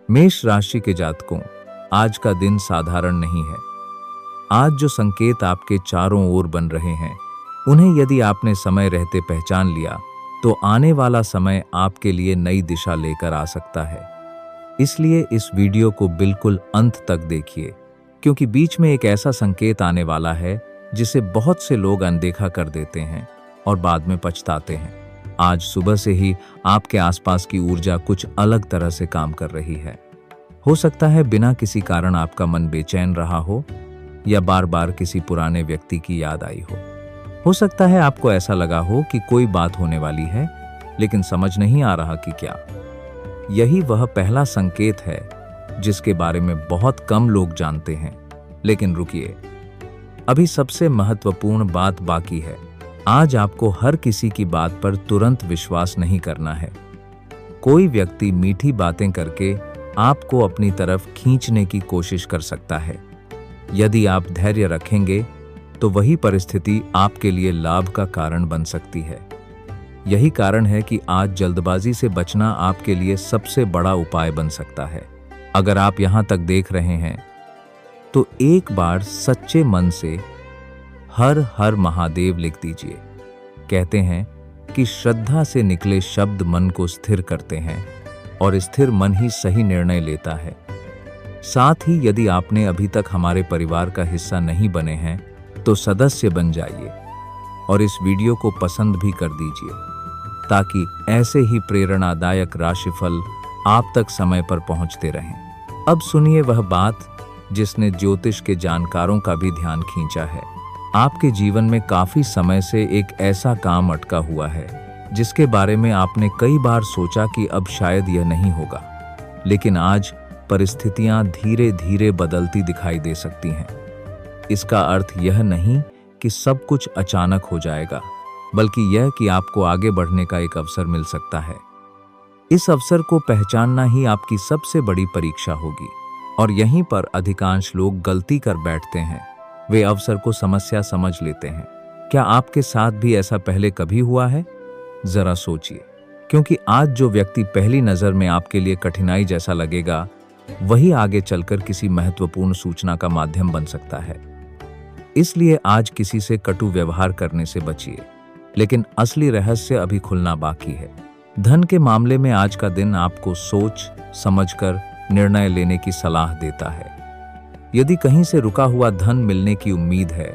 मेष राशि के जातकों, आज का दिन साधारण नहीं है। आज जो संकेत आपके चारों ओर बन रहे हैं, उन्हें यदि आपने समय रहते पहचान लिया तो आने वाला समय आपके लिए नई दिशा लेकर आ सकता है। इसलिए इस वीडियो को बिल्कुल अंत तक देखिए, क्योंकि बीच में एक ऐसा संकेत आने वाला है जिसे बहुत से लोग अनदेखा कर देते हैं और बाद में पछताते हैं। आज सुबह से ही आपके आसपास की ऊर्जा कुछ अलग तरह से काम कर रही है। हो सकता है बिना किसी कारण आपका मन बेचैन रहा हो या बार बार किसी पुराने व्यक्ति की याद आई हो सकता है आपको ऐसा लगा हो कि कोई बात होने वाली है, लेकिन समझ नहीं आ रहा कि क्या। यही वह पहला संकेत है जिसके बारे में बहुत कम लोग जानते हैं। लेकिन रुकिए, अभी सबसे महत्वपूर्ण बात बाकी है। आज आपको हर किसी की बात पर तुरंत विश्वास नहीं करना है। कोई व्यक्ति मीठी बातें करके आपको अपनी तरफ खींचने की कोशिश कर सकता है। यदि आप धैर्य रखेंगे तो वही परिस्थिति आपके लिए लाभ का कारण बन सकती है। यही कारण है कि आज जल्दबाजी से बचना आपके लिए सबसे बड़ा उपाय बन सकता है। अगर आप यहां तक देख रहे हैं तो एक बार सच्चे मन से हर हर महादेव लिख दीजिए। कहते हैं कि श्रद्धा से निकले शब्द मन को स्थिर करते हैं और स्थिर मन ही सही निर्णय लेता है। साथ ही यदि आपने अभी तक हमारे परिवार का हिस्सा नहीं बने हैं तो सदस्य बन जाइए और इस वीडियो को पसंद भी कर दीजिए, ताकि ऐसे ही प्रेरणादायक राशिफल आप तक समय पर पहुंचते रहें। अब सुनिए वह बात जिसने ज्योतिष के जानकारों का भी ध्यान खींचा है। आपके जीवन में काफी समय से एक ऐसा काम अटका हुआ है जिसके बारे में आपने कई बार सोचा कि अब शायद यह नहीं होगा, लेकिन आज परिस्थितियां धीरे धीरे बदलती दिखाई दे सकती हैं। इसका अर्थ यह नहीं कि सब कुछ अचानक हो जाएगा, बल्कि यह कि आपको आगे बढ़ने का एक अवसर मिल सकता है। इस अवसर को पहचानना ही आपकी सबसे बड़ी परीक्षा होगी, और यहीं पर अधिकांश लोग गलती कर बैठते हैं। वे अवसर को समस्या समझ लेते हैं। क्या आपके साथ भी ऐसा पहले कभी हुआ है? जरा सोचिए, क्योंकि आज जो व्यक्ति पहली नजर में आपके लिए कठिनाई जैसा लगेगा, वही आगे चलकर किसी महत्वपूर्ण सूचना का माध्यम बन सकता है। इसलिए आज किसी से कटु व्यवहार करने से बचिए, लेकिन असली रहस्य अभी खुलना बाकी है। धन के मामले में आज का दिन आपको सोच समझकर निर्णय लेने की सलाह देता है। यदि कहीं से रुका हुआ धन मिलने की उम्मीद है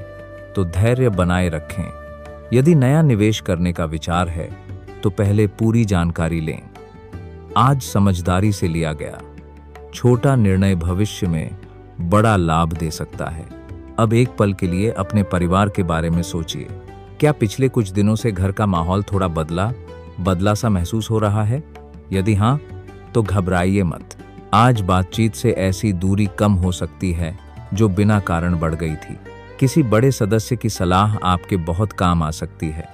तो धैर्य बनाए रखें। यदि नया निवेश करने का विचार है तो पहले पूरी जानकारी लें। आज समझदारी से लिया गया छोटा निर्णय भविष्य में बड़ा लाभ दे सकता है। अब एक पल के लिए अपने परिवार के बारे में सोचिए। क्या पिछले कुछ दिनों से घर का माहौल थोड़ा बदला सा महसूस हो रहा है? यदि हाँ, तो घबराइए मत। आज बातचीत से ऐसी दूरी कम हो सकती है जो बिना कारण बढ़ गई थी। किसी बड़े सदस्य की सलाह आपके बहुत काम आ सकती है।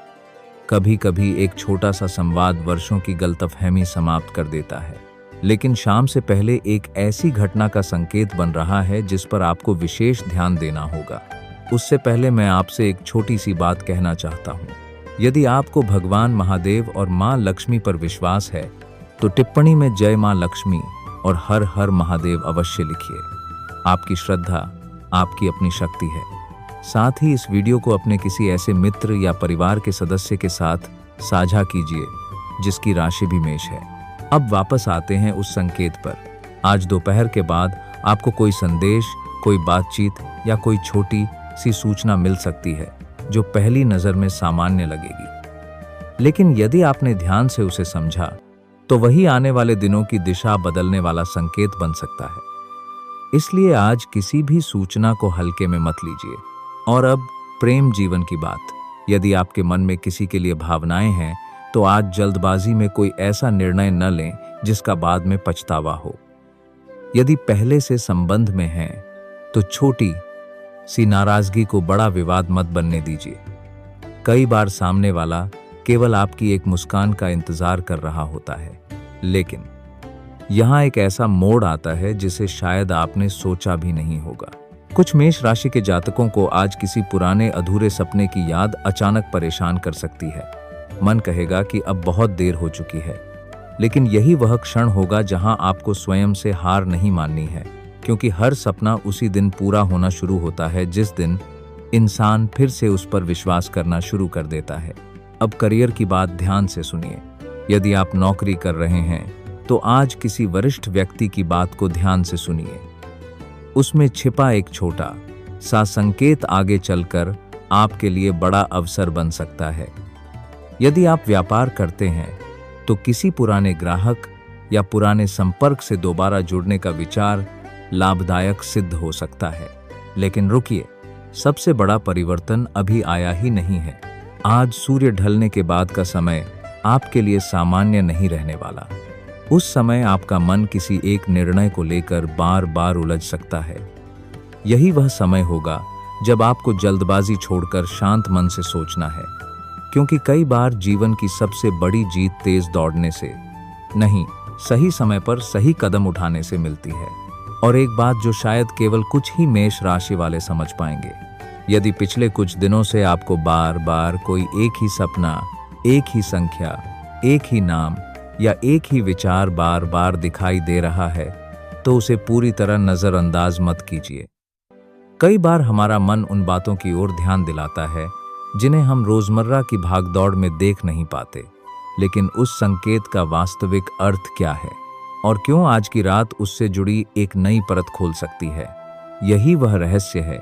कभी कभी एक छोटा सा संवाद वर्षों की गलतफहमी समाप्त कर देता है। लेकिन शाम से पहले एक ऐसी घटना का संकेत बन रहा है जिस पर आपको विशेष ध्यान देना होगा। उससे पहले मैं आपसे एक छोटी सी बात कहना चाहता हूँ। यदि आपको भगवान महादेव और माँ लक्ष्मी पर विश्वास है तो टिप्पणी में जय माँ लक्ष्मी और हर हर महादेव अवश्य लिखिए। आपकी श्रद्धा आपकी अपनी शक्ति है। साथ ही इस वीडियो को अपने किसी ऐसे मित्र या परिवार के सदस्य के साथ साझा कीजिए जिसकी राशि भी मेष है। अब वापस आते हैं उस संकेत पर। आज दोपहर के बाद आपको कोई संदेश, कोई बातचीत या कोई छोटी सी सूचना मिल सकती है जो पहली नजर में सामान्य लगेगी, लेकिन यदि आपने ध्यान से उसे समझा तो वही आने वाले दिनों की दिशा बदलने वाला संकेत बन सकता है। इसलिए आज किसी भी सूचना को हल्के में मत लीजिए। और अब प्रेम जीवन की बात। यदि आपके मन में किसी के लिए भावनाएं हैं तो आज जल्दबाजी में कोई ऐसा निर्णय न लें जिसका बाद में पछतावा हो। यदि पहले से संबंध में हैं तो छोटी सी नाराजगी को बड़ा विवाद मत बनने दीजिए। कई बार सामने वाला केवल आपकी एक मुस्कान का इंतजार कर रहा होता है, लेकिन यहाँ एक ऐसा मोड़ आता है जिसे शायद आपने सोचा भी नहीं होगा। कुछ मेष राशि के जातकों को आज किसी पुराने अधूरे सपने की याद अचानक परेशान कर सकती है। मन कहेगा कि अब बहुत देर हो चुकी है, लेकिन यही वह क्षण होगा जहां आपको स्वयं से हार नहीं माननी है, क्योंकि हर सपना उसी दिन पूरा होना शुरू होता है जिस दिन इंसान फिर से उस पर विश्वास करना शुरू कर देता है। अब करियर की बात ध्यान से सुनिए। यदि आप नौकरी कर रहे हैं तो आज किसी वरिष्ठ व्यक्ति की बात को ध्यान से सुनिए। उसमें छिपा एक छोटा सा संकेत आगे चलकर आपके लिए बड़ा अवसर बन सकता है। यदि आप व्यापार करते हैं तो किसी पुराने ग्राहक या पुराने संपर्क से दोबारा जुड़ने का विचार लाभदायक सिद्ध हो सकता है। लेकिन रुकिए, सबसे बड़ा परिवर्तन अभी आया ही नहीं है। आज सूर्य ढलने के बाद का समय आपके लिए सामान्य नहीं रहने वाला। उस समय आपका मन किसी एक निर्णय को लेकर बार बार उलझ सकता है। यही वह समय होगा जब आपको जल्दबाजी छोड़कर शांत मन से सोचना है, क्योंकि कई बार जीवन की सबसे बड़ी जीत तेज दौड़ने से नहीं, सही समय पर सही कदम उठाने से मिलती है। और एक बात जो शायद केवल कुछ ही मेष राशि वाले समझ पाएंगे, यदि पिछले कुछ दिनों से आपको बार बार कोई एक ही सपना, एक ही संख्या, एक ही नाम या एक ही विचार बार बार दिखाई दे रहा है, तो उसे पूरी तरह नजरअंदाज मत कीजिए। कई बार हमारा मन उन बातों की ओर ध्यान दिलाता है जिन्हें हम रोजमर्रा की भागदौड़ में देख नहीं पाते। लेकिन उस संकेत का वास्तविक अर्थ क्या है और क्यों आज की रात उससे जुड़ी एक नई परत खोल सकती है, यही वह रहस्य है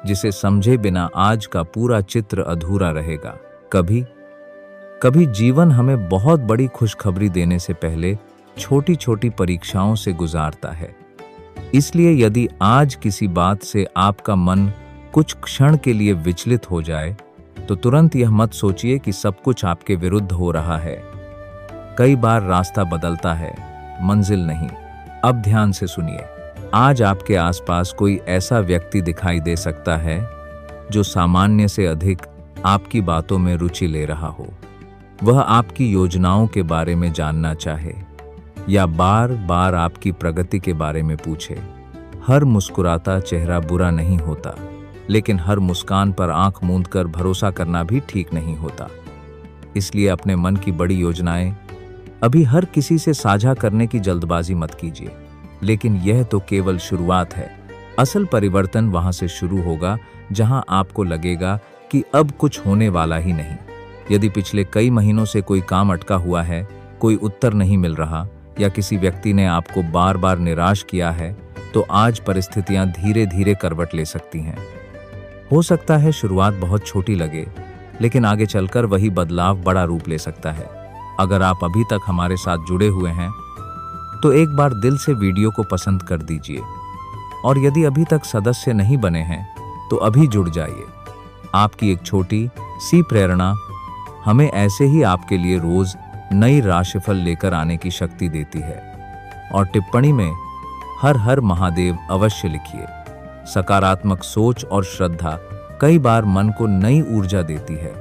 जिसे समझे बिना आज का पूरा चित्र अधूरा रहेगा। कभी कभी जीवन हमें बहुत बड़ी खुशखबरी देने से पहले छोटी छोटी परीक्षाओं से गुजारता है। इसलिए यदि आज किसी बात से आपका मन कुछ क्षण के लिए विचलित हो जाए तो तुरंत यह मत सोचिए कि सब कुछ आपके विरुद्ध हो रहा है। कई बार रास्ता बदलता है, मंजिल नहीं। अब ध्यान से सुनिए। आज आपके आसपास कोई ऐसा व्यक्ति दिखाई दे सकता है जो सामान्य से अधिक आपकी बातों में रुचि ले रहा हो। वह आपकी योजनाओं के बारे में जानना चाहे या बार बार आपकी प्रगति के बारे में पूछे। हर मुस्कुराता चेहरा बुरा नहीं होता, लेकिन हर मुस्कान पर आंख मूंदकर भरोसा करना भी ठीक नहीं होता। इसलिए अपने मन की बड़ी योजनाएं अभी हर किसी से साझा करने की जल्दबाजी मत कीजिए। लेकिन यह तो केवल शुरुआत है। असल परिवर्तन वहां से शुरू होगा जहां आपको लगेगा कि अब कुछ होने वाला ही नहीं। यदि पिछले कई महीनों से कोई काम अटका हुआ है, कोई उत्तर नहीं मिल रहा या किसी व्यक्ति ने आपको बार बार निराश किया है, तो आज परिस्थितियां धीरे धीरे करवट ले सकती हैं। हो सकता है शुरुआत बहुत छोटी लगे, लेकिन आगे चलकर वही बदलाव बड़ा रूप ले सकता है। अगर आप अभी तक हमारे साथ जुड़े हुए हैं तो एक बार दिल से वीडियो को पसंद कर दीजिए, और यदि अभी तक सदस्य नहीं बने हैं तो अभी जुड़ जाइए। आपकी एक छोटी सी प्रेरणा हमें ऐसे ही आपके लिए रोज नई राशिफल लेकर आने की शक्ति देती है। और टिप्पणी में हर हर महादेव अवश्य लिखिए। सकारात्मक सोच और श्रद्धा कई बार मन को नई ऊर्जा देती है।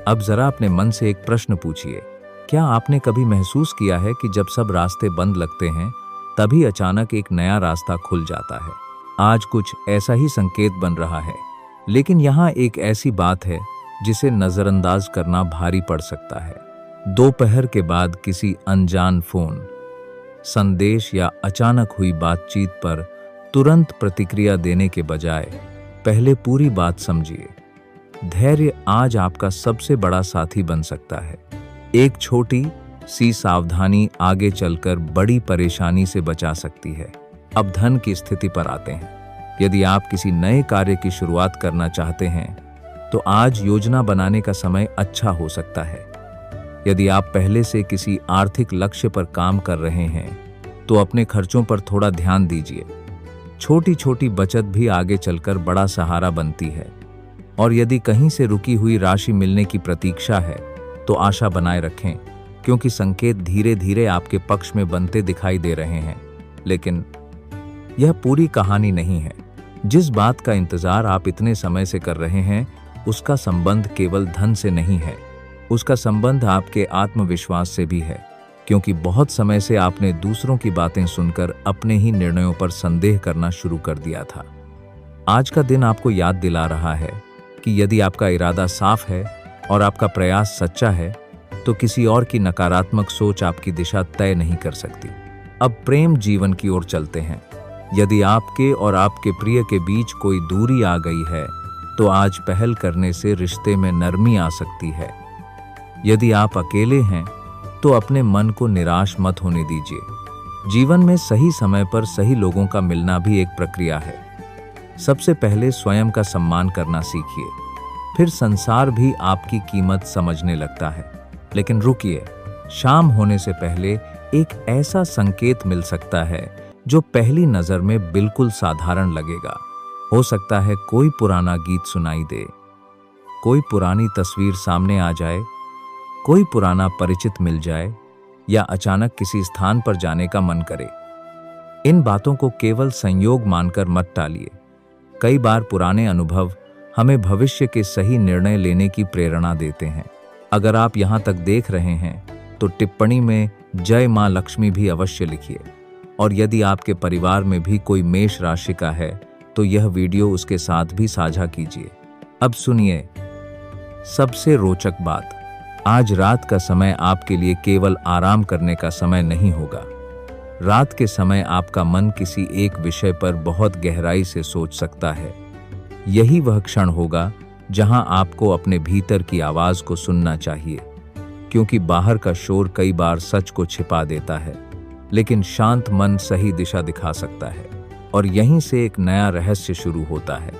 अब जरा अपने मन से एक प्रश्न पूछिए, क्या आपने कभी महसूस किया है कि जब सब रास्ते बंद लगते हैं तभी अचानक एक नया रास्ता खुल जाता है? आज कुछ ऐसा ही संकेत बन रहा है, लेकिन यहाँ एक ऐसी बात है जिसे नजरअंदाज करना भारी पड़ सकता है। दोपहर के बाद किसी अनजान फोन, संदेश या अचानक हुई बातचीत पर तुरंत प्रतिक्रिया देने के बजाय पहले पूरी बात समझिए। धैर्य आज आपका सबसे बड़ा साथी बन सकता है। एक छोटी सी सावधानी आगे चलकर बड़ी परेशानी से बचा सकती है। अब धन की स्थिति पर आते हैं। यदि आप किसी नए कार्य की शुरुआत करना चाहते हैं तो आज योजना बनाने का समय अच्छा हो सकता है। यदि आप पहले से किसी आर्थिक लक्ष्य पर काम कर रहे हैं तो अपने खर्चों पर थोड़ा ध्यान दीजिए। छोटी छोटी बचत भी आगे चलकर बड़ा सहारा बनती है। और यदि कहीं से रुकी हुई राशि मिलने की प्रतीक्षा है तो आशा बनाए रखें, क्योंकि संकेत धीरे धीरे आपके पक्ष में बनते दिखाई दे रहे हैं। लेकिन यह पूरी कहानी नहीं है। जिस बात का इंतजार आप इतने समय से कर रहे हैं उसका संबंध केवल धन से नहीं है, उसका संबंध आपके आत्मविश्वास से भी है। क्योंकि बहुत समय से आपने दूसरों की बातें सुनकर अपने ही निर्णयों पर संदेह करना शुरू कर दिया था। आज का दिन आपको याद दिला रहा है कि यदि आपका इरादा साफ है और आपका प्रयास सच्चा है तो किसी और की नकारात्मक सोच आपकी दिशा तय नहीं कर सकती। अब प्रेम जीवन की ओर चलते हैं। यदि आपके और आपके प्रिय के बीच कोई दूरी आ गई है, तो आज पहल करने से रिश्ते में नरमी आ सकती है। यदि आप अकेले हैं, तो अपने मन को निराश मत होने दीजिए। जीवन में सही समय पर सही लोगों का मिलना भी एक प्रक्रिया है। सबसे पहले स्वयं का सम्मान करना सीखिए, फिर संसार भी आपकी कीमत समझने लगता है। लेकिन रुकिए, शाम होने से पहले एक ऐसा संकेत मिल सकता है जो पहली नजर में बिल्कुल साधारण लगेगा। हो सकता है कोई पुराना गीत सुनाई दे, कोई पुरानी तस्वीर सामने आ जाए, कोई पुराना परिचित मिल जाए, या अचानक किसी स्थान पर जाने का मन करे। इन बातों को केवल संयोग मानकर मत टालिए। कई बार पुराने अनुभव हमें भविष्य के सही निर्णय लेने की प्रेरणा देते हैं। अगर आप यहाँ तक देख रहे हैं, तो टिप्पणी में जय मां लक्ष्मी भी अवश्य लिखिए। और यदि आपके परिवार में भी कोई मेष राशि का है, तो यह वीडियो उसके साथ भी साझा कीजिए। अब सुनिए सबसे रोचक बात। आज रात का समय आपके लिए केवल आराम करने का समय नहीं होगा। रात के समय आपका मन किसी एक विषय पर बहुत गहराई से सोच सकता है। यही वह क्षण होगा जहां आपको अपने भीतर की आवाज को सुनना चाहिए, क्योंकि बाहर का शोर कई बार सच को छिपा देता है, लेकिन शांत मन सही दिशा दिखा सकता है। और यहीं से एक नया रहस्य शुरू होता है।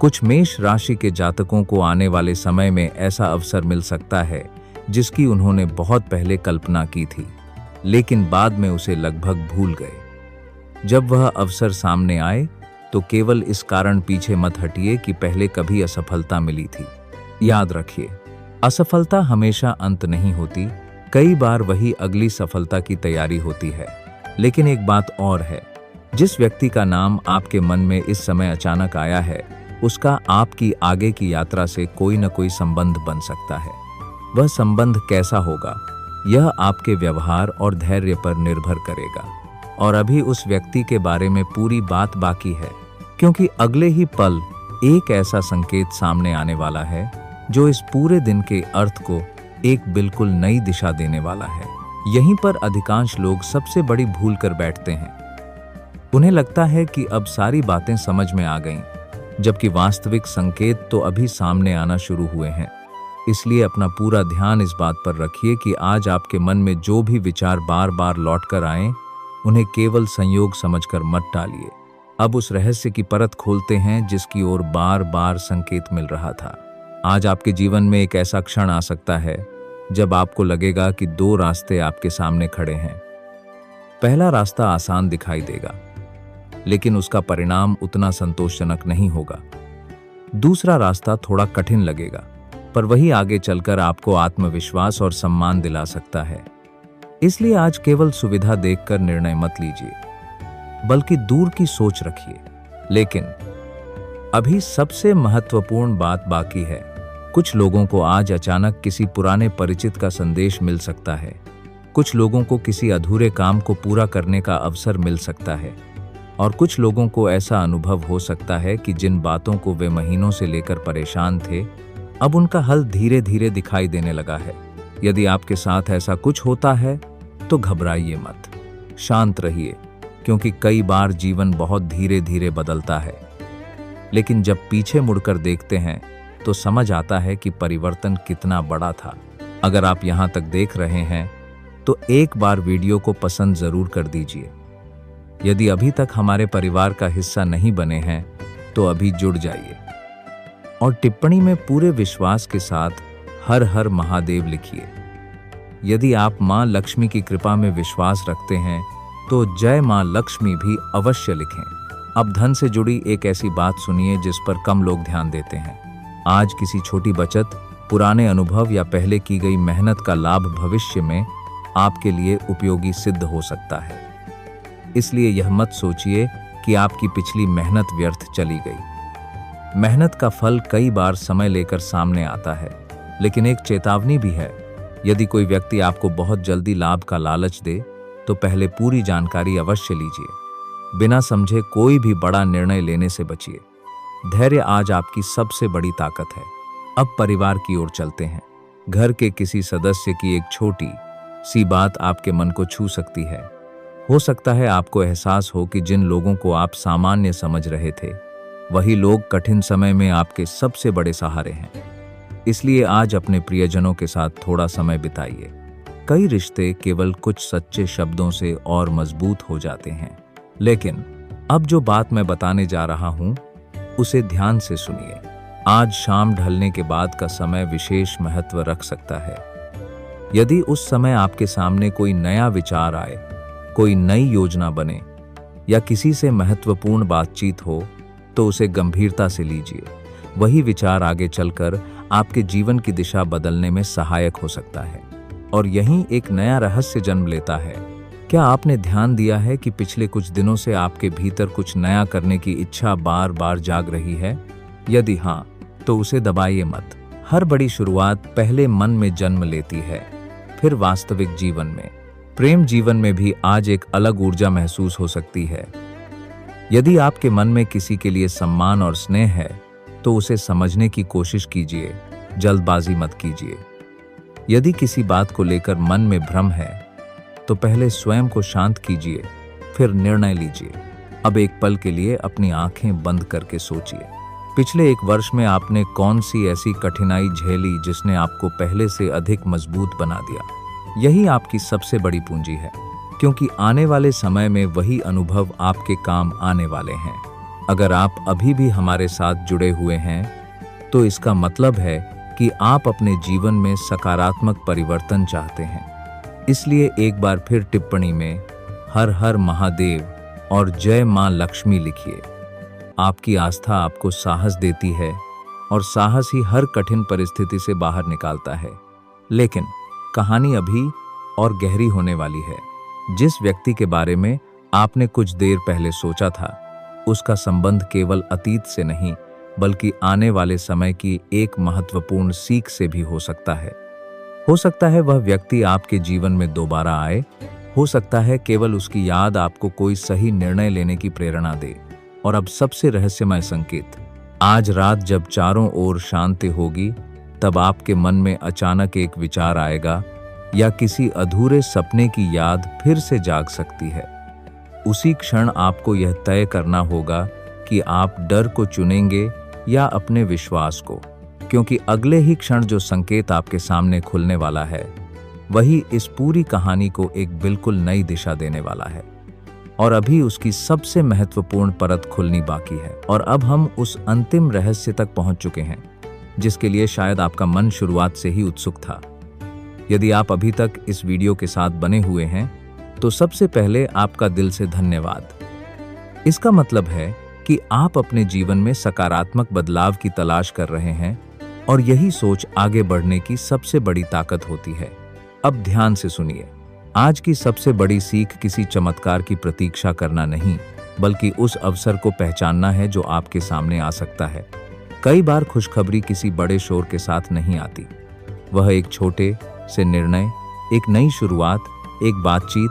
कुछ मेष राशि के जातकों को आने वाले समय में ऐसा अवसर मिल सकता है जिसकी उन्होंने बहुत पहले कल्पना की थी, लेकिन बाद में उसे लगभग भूल गए। जब वह अवसर सामने आए, तो केवल इस कारण पीछे मत हटिए कि पहले कभी असफलता मिली थी। याद रखिए, असफलता हमेशा अंत नहीं होती, कई बार वही अगली सफलता की तैयारी होती है। लेकिन एक बात और है, जिस व्यक्ति का नाम आपके मन में इस समय अचानक आया है, उसका आपकी आगे की यात्रा से कोई न कोई संबंध बन सकता है। वह संबंध कैसा होगा, यह आपके व्यवहार और धैर्य पर निर्भर करेगा। और अभी उस व्यक्ति के बारे में पूरी बात बाकी है, क्योंकि अगले ही पल एक ऐसा संकेत सामने आने वाला है जो इस पूरे दिन के अर्थ को एक बिल्कुल नई दिशा देने वाला है। यहीं पर अधिकांश लोग सबसे बड़ी भूल कर बैठते हैं। उन्हें लगता है कि अब सारी बातें समझ में आ गईं, जबकि वास्तविक संकेत तो अभी सामने आना शुरू हुए हैं। इसलिए अपना पूरा ध्यान इस बात पर रखिए कि आज आपके मन में जो भी विचार बार बार लौट कर आए, उन्हें केवल संयोग समझकर मत टालिए। अब उस रहस्य की परत खोलते हैं जिसकी ओर बार बार संकेत मिल रहा था। आज आपके जीवन में एक ऐसा क्षण आ सकता है जब आपको लगेगा कि दो रास्ते आपके सामने खड़े हैं। पहला रास्ता आसान दिखाई देगा, लेकिन उसका परिणाम उतना संतोषजनक नहीं होगा। दूसरा रास्ता थोड़ा कठिन लगेगा, पर वही आगे चलकर आपको आत्मविश्वास और सम्मान दिला सकता है। इसलिए आज केवल सुविधा देखकर निर्णय मत लीजिए, बल्कि दूर की सोच रखिए। लेकिन अभी सबसे महत्वपूर्ण बात बाकी है। कुछ लोगों को आज अचानक किसी पुराने परिचित का संदेश मिल सकता है। कुछ लोगों को किसी अधूरे काम को पूरा करने का अवसर मिल सकता है। और कुछ लोगों को ऐसा अनुभव हो सकता है कि जिन बातों को वे महीनों से लेकर परेशान थे, अब उनका हल धीरे धीरे दिखाई देने लगा है। यदि आपके साथ ऐसा कुछ होता है, तो घबराइए मत, शांत रहिए, क्योंकि कई बार जीवन बहुत धीरे धीरे बदलता है। लेकिन जब पीछे मुड़कर देखते हैं, तो समझ आता है कि परिवर्तन कितना बड़ा था। अगर आप यहाँ तक देख रहे हैं, तो एक बार वीडियो को पसंद जरूर कर दीजिए। यदि अभी तक हमारे परिवार का हिस्सा नहीं बने हैं, तो अभी जुड़ जाइए और टिप्पणी में पूरे विश्वास के साथ हर हर महादेव लिखिए। यदि आप मां लक्ष्मी की कृपा में विश्वास रखते हैं, तो जय मां लक्ष्मी भी अवश्य लिखें। अब धन से जुड़ी एक ऐसी बात सुनिए जिस पर कम लोग ध्यान देते हैं। आज किसी छोटी बचत, पुराने अनुभव या पहले की गई मेहनत का लाभ भविष्य में आपके लिए उपयोगी सिद्ध हो सकता है। इसलिए यह मत सोचिए कि आपकी पिछली मेहनत व्यर्थ चली गई। मेहनत का फल कई बार समय लेकर सामने आता है, लेकिन एक चेतावनी भी है। यदि कोई व्यक्ति आपको बहुत जल्दी लाभ का लालच दे, तो पहले पूरी जानकारी अवश्य लीजिए। बिना समझे कोई भी बड़ा निर्णय लेने से बचिए। धैर्य आज आपकी सबसे बड़ी ताकत है। अब परिवार की ओर चलते हैं। घर के किसी सदस्य की एक छोटी सी बात आपके मन को छू सकती है। हो सकता है आपको एहसास हो कि जिन लोगों को आप सामान्य समझ रहे थे, वही लोग कठिन समय में आपके सबसे बड़े सहारे हैं। इसलिए आज अपने प्रियजनों के साथ थोड़ा समय बिताइए। कई रिश्ते केवल कुछ सच्चे शब्दों से और मजबूत हो जाते हैं। लेकिन अब जो बात मैं बताने जा रहा हूं, उसे ध्यान से सुनिए। आज शाम ढलने के बाद का समय विशेष महत्व रख सकता है। यदि उस समय आपके सामने कोई नया विचार आए, कोई नई योजना बने या किसी से महत्वपूर्ण बातचीत हो, तो उसे गंभीरता से लीजिए। वही विचार आगे चलकर आपके जीवन की दिशा बदलने में सहायक हो सकता है। और यहीं एक नया रहस्य जन्म लेता है। क्या आपने ध्यान दिया है कि पिछले कुछ दिनों से आपके भीतर कुछ नया करने की इच्छा बार बार जाग रही है? यदि हाँ, तो उसे दबाइए मत। हर बड़ी शुरुआत पहले मन में जन्म लेती है, फिर वास्तविक जीवन में। प्रेम जीवन में भी आज एक अलग ऊर्जा महसूस हो सकती है। यदि आपके मन में किसी के लिए सम्मान और स्नेह है, तो उसे समझने की कोशिश कीजिए, जल्दबाजी मत कीजिए। यदि किसी बात को लेकर मन में भ्रम है, तो पहले स्वयं को शांत कीजिए, फिर निर्णय लीजिए। अब एक पल के लिए अपनी आंखें बंद करके सोचिए, पिछले एक वर्ष में आपने कौन सी ऐसी कठिनाई झेली जिसने आपको पहले से अधिक मजबूत बना दिया। यही आपकी सबसे बड़ी पूंजी है, क्योंकि आने वाले समय में वही अनुभव आपके काम आने वाले हैं। अगर आप अभी भी हमारे साथ जुड़े हुए हैं, तो इसका मतलब है कि आप अपने जीवन में सकारात्मक परिवर्तन चाहते हैं। इसलिए एक बार फिर टिप्पणी में हर हर महादेव और जय मां लक्ष्मी लिखिए। आपकी आस्था आपको साहस देती है और साहस ही हर कठिन परिस्थिति से बाहर निकालता है। लेकिन कहानी अभी और गहरी होने वाली है। जिस व्यक्ति के बारे में आपने कुछ देर पहले सोचा था, उसका संबंध केवल अतीत से नहीं, बल्कि आने वाले समय की एक महत्वपूर्ण सीख से भी हो सकता है। हो सकता है वह व्यक्ति आपके जीवन में दोबारा आए, हो सकता है केवल उसकी याद आपको कोई सही निर्णय लेने की प्रेरणा दे। और अब सबसे रहस्यमय संकेत, आज रात जब चारों ओर शांति होगी, तब आपके मन में अचानक एक विचार आएगा या किसी अधूरे सपने की याद फिर से जाग सकती है। उसी क्षण आपको यह तय करना होगा कि आप डर को चुनेंगे या अपने विश्वास को, क्योंकि अगले ही क्षण जो संकेत आपके सामने खुलने वाला है, वही इस पूरी कहानी को एक बिल्कुल नई दिशा देने वाला है। और अभी उसकी सबसे महत्वपूर्ण परत खुलनी बाकी है। और अब हम उस अंतिम रहस्य तक पहुंच चुके हैं, जिसके लिए शायद आपका मन शुरुआत से ही उत्सुक था। यदि आप अभी तक इस वीडियो के साथ बने हुए हैं, तो सबसे पहले आपका दिल से धन्यवाद। इसका मतलब है कि आप अपने जीवन में सकारात्मक बदलाव की तलाश कर रहे हैं, और यही सोच आगे बढ़ने की सबसे बड़ी ताकत होती है। अब ध्यान से सुनिए। आज की सबसे बड़ी सीख किसी चमत्कार की प्रतीक्षा करना नहीं, बल्कि उस अवसर को पहचानना है जो आपके सामने आ सकता है। कई बार खुशखबरी किसी बड़े शोर के साथ नहीं आती। वह एक छोटे से निर्णय, एक नई शुरुआत, एक बातचीत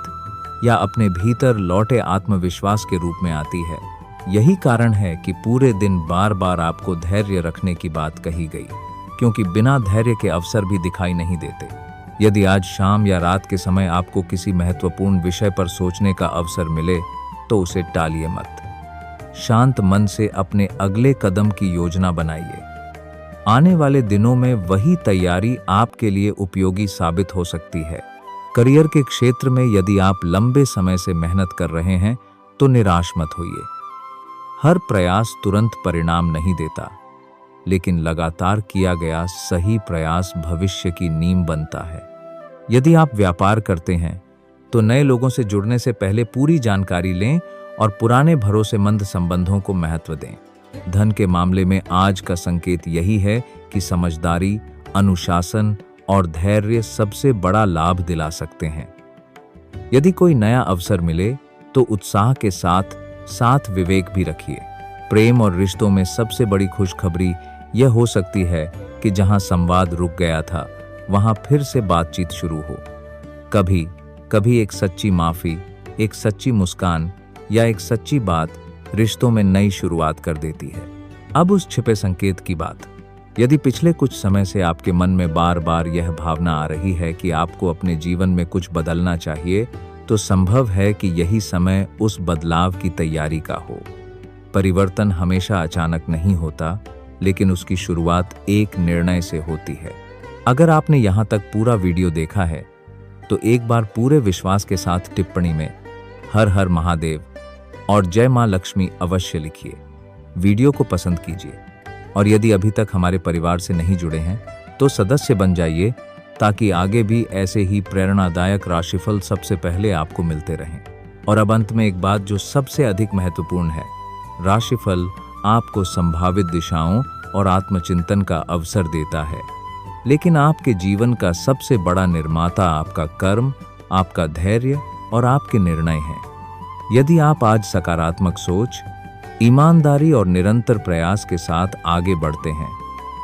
या अपने भीतर लौटे आत्मविश्वास के रूप में आती है। यही कारण है कि पूरे दिन बार बार आपको धैर्य रखने की बात कही गई, क्योंकि बिना धैर्य के अवसर भी दिखाई नहीं देते। यदि आज शाम या रात के समय आपको किसी महत्वपूर्ण विषय पर सोचने का अवसर मिले, तो उसे टालिए मत। शांत मन से अपने अगले कदम की योजना बनाइए। आने वाले दिनों में वही तैयारी आपके लिए उपयोगी साबित हो सकती है। करियर के क्षेत्र में यदि आप लंबे समय से मेहनत कर रहे हैं, तो निराश मत होइए। हर प्रयास तुरंत परिणाम नहीं देता, लेकिन लगातार किया गया सही प्रयास भविष्य की नींव बनता है। यदि आप व्यापार करते हैं, तो नए लोगों से जुड़ने से पहले पूरी जानकारी लें और पुराने भरोसेमंद संबंधों को महत्व दें। धन के मामले में आज का संकेत यही है कि समझदारी, अनुशासन और धैर्य सबसे बड़ा लाभ दिला सकते हैं। यदि कोई नया अवसर मिले, तो उत्साह के साथ साथ विवेक भी रखिए। प्रेम और रिश्तों में सबसे बड़ी खुशखबरी यह हो सकती है कि जहां संवाद रुक गया था, वहां फिर से बातचीत शुरू हो। कभी कभी एक सच्ची माफी, एक सच्ची मुस्कान या एक सच्ची बात रिश्तों में नई शुरुआत कर देती है। अब उस छिपे संकेत की बात। यदि पिछले कुछ समय से आपके मन में बार बार यह भावना आ रही है कि आपको अपने जीवन में कुछ बदलना चाहिए, तो संभव है कि यही समय उस बदलाव की तैयारी का हो। परिवर्तन हमेशा अचानक नहीं होता, लेकिन उसकी शुरुआत एक निर्णय से होती है। अगर आपने यहाँ तक पूरा वीडियो देखा है, तो एक बार पूरे विश्वास के साथ टिप्पणी में हर हर महादेव और जय मां लक्ष्मी अवश्य लिखिए। वीडियो को पसंद कीजिए और यदि अभी तक हमारे परिवार से नहीं जुड़े हैं तो सदस्य बन जाइए, ताकि आगे भी ऐसे ही प्रेरणादायक राशिफल सबसे पहले आपको मिलते रहें। और अब अंत में एक बात जो सबसे अधिक महत्वपूर्ण है, राशिफल आपको संभावित दिशाओं और आत्मचिंतन का अवसर देता है, लेकिन आपके जीवन का सबसे बड़ा निर्माता आपका कर्म, आपका धैर्य और आपके निर्णय हैं। यदि आप आज सकारात्मक सोच, ईमानदारी और निरंतर प्रयास के साथ आगे बढ़ते हैं,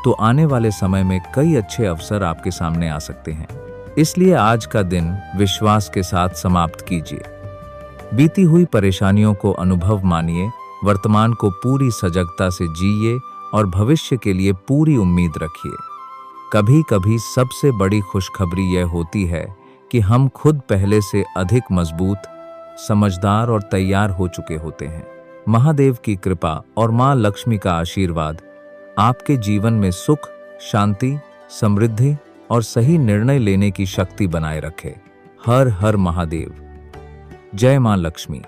तो आने वाले समय में कई अच्छे अवसर आपके सामने आ सकते हैं। इसलिए आज का दिन विश्वास के साथ समाप्त कीजिए। बीती हुई परेशानियों को अनुभव मानिए, वर्तमान को पूरी सजगता से जिए और भविष्य के लिए पूरी उम्मीद रखिए। कभी कभी सबसे बड़ी खुशखबरी यह होती है कि हम खुद पहले से अधिक मजबूत, समझदार और तैयार हो चुके होते हैं। महादेव की कृपा और मां लक्ष्मी का आशीर्वाद आपके जीवन में सुख, शांति, समृद्धि और सही निर्णय लेने की शक्ति बनाए रखे। हर हर महादेव। जय मां लक्ष्मी।